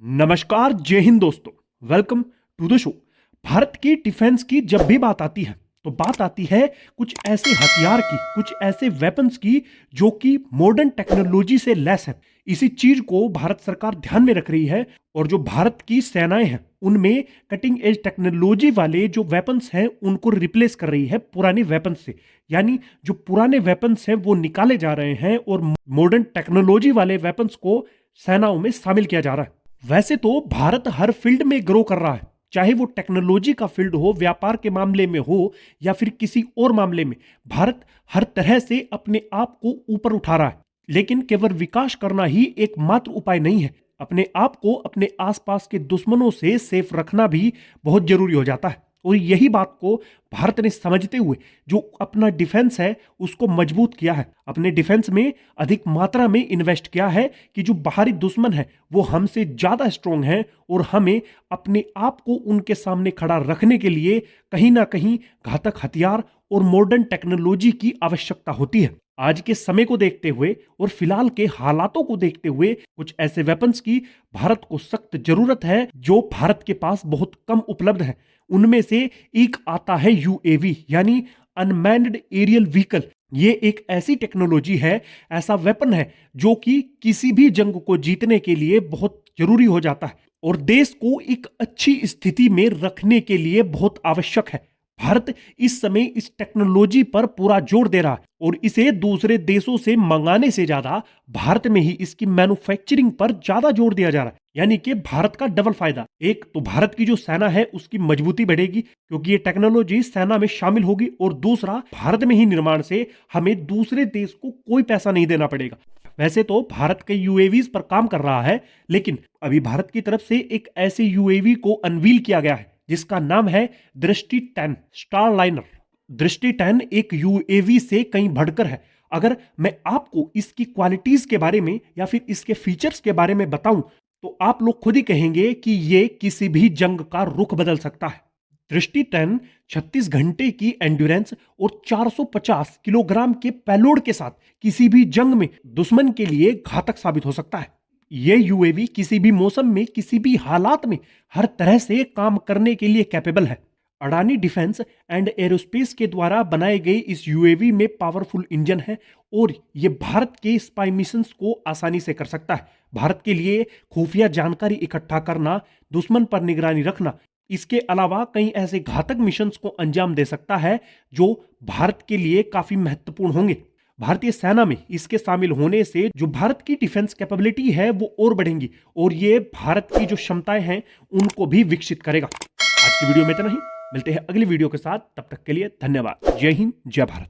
नमस्कार, जय हिंद दोस्तों। Welcome to the show. Bharat की डिफेंस की जब भी बात आती है तो बात आती है कुछ ऐसे हथियार की, कुछ ऐसे वेपन्स की जो कि मॉडर्न टेक्नोलॉजी से लैस है। इसी चीज को भारत सरकार ध्यान में रख रही है और जो भारत की सेनाएं हैं उनमें कटिंग एज टेक्नोलॉजी वाले जो वेपन्स हैं उनको रिप्लेस कर रही है पुराने वेपन्स से। यानी जो पुराने वेपन्स हैं वो निकाले जा रहे हैं और मॉडर्न टेक्नोलॉजी वाले वेपन्स को सेनाओं में शामिल किया जा रहा है। वैसे तो भारत हर फील्ड में ग्रो कर रहा है, चाहे वो टेक्नोलॉजी का फील्ड हो, व्यापार के मामले में हो या फिर किसी और मामले में। भारत हर तरह से अपने आप को ऊपर उठा रहा है, लेकिन केवल विकास करना ही एकमात्र उपाय नहीं है। अपने आप को अपने आसपास के दुश्मनों से सेफ रखना भी बहुत जरूरी हो जाता है। और यही बात को भारत ने समझते हुए जो अपना डिफेंस है उसको मजबूत किया है, अपने डिफेंस में अधिक मात्रा में इन्वेस्ट किया है कि जो बाहरी दुश्मन है वो हमसे ज्यादा स्ट्रांग है और हमें अपने आप को उनके सामने खड़ा रखने के लिए कहीं ना कहीं घातक हथियार और मॉडर्न टेक्नोलॉजी की आवश्यकता होती है। आज के समय को देखते हुए और फिलहाल के हालातों को देखते हुए कुछ ऐसे वेपन्स की भारत को सख्त जरूरत है जो भारत के पास बहुत कम उपलब्ध है। उनमें से एक आता है यूएवी यानी अनमैन्ड एरियल व्हीकल। ये एक ऐसी टेक्नोलॉजी है, ऐसा वेपन है जो कि किसी भी जंग को जीतने के लिए बहुत जरूरी हो जाता है और देश को एक अच्छी स्थिति में रखने के लिए बहुत आवश्यक है। भारत इस समय इस टेक्नोलॉजी पर पूरा जोर दे रहा है और इसे दूसरे देशों से मंगाने से ज्यादा भारत में ही इसकी मैन्युफैक्चरिंग पर ज्यादा जोर दिया जा रहा है। यानी कि भारत का डबल फायदा, एक तो भारत की जो सेना है उसकी मजबूती बढ़ेगी क्योंकि ये टेक्नोलॉजी सेना में शामिल होगी, और दूसरा भारत में ही निर्माण से हमें दूसरे देश को कोई पैसा नहीं देना पड़ेगा। वैसे तो भारत के यूएवीज पर काम कर रहा है, लेकिन अभी भारत की तरफ से एक ऐसे यूएवी को अनवील किया गया है जिसका नाम है दृष्टि 10 स्टारलाइनर। दृष्टि 10 एक यूएवी से कहीं बढ़कर है। अगर मैं आपको इसकी क्वालिटीज के बारे में या फिर इसके फीचर्स के बारे में बताऊं तो आप लोग खुद ही कहेंगे कि ये किसी भी जंग का रुख बदल सकता है। दृष्टि 10 36 घंटे की एंड्योरेंस और 450 किलोग्राम के पेलोड के साथ किसी भी जंग में दुश्मन के लिए घातक साबित हो सकता है। ये यूएवी किसी भी मौसम में, किसी भी हालात में हर तरह से काम करने के लिए कैपेबल है। अडानी डिफेंस एंड एरोस्पेस के द्वारा बनाए गए इस यूएवी में पावरफुल इंजन है और ये भारत के स्पाई मिशंस को आसानी से कर सकता है। भारत के लिए खुफिया जानकारी इकट्ठा करना, दुश्मन पर निगरानी रखना, इसके अलावा कई ऐसे घातक मिशंस को अंजाम दे सकता है जो भारत के लिए काफी महत्वपूर्ण होंगे। भारतीय सेना में इसके शामिल होने से जो भारत की डिफेंस कैपेबिलिटी है वो और बढ़ेंगी और ये भारत की जो क्षमताएं हैं उनको भी विकसित करेगा। आज की वीडियो में इतना ही, मिलते हैं अगली वीडियो के साथ। तब तक के लिए धन्यवाद। जय हिंद, जय भारत।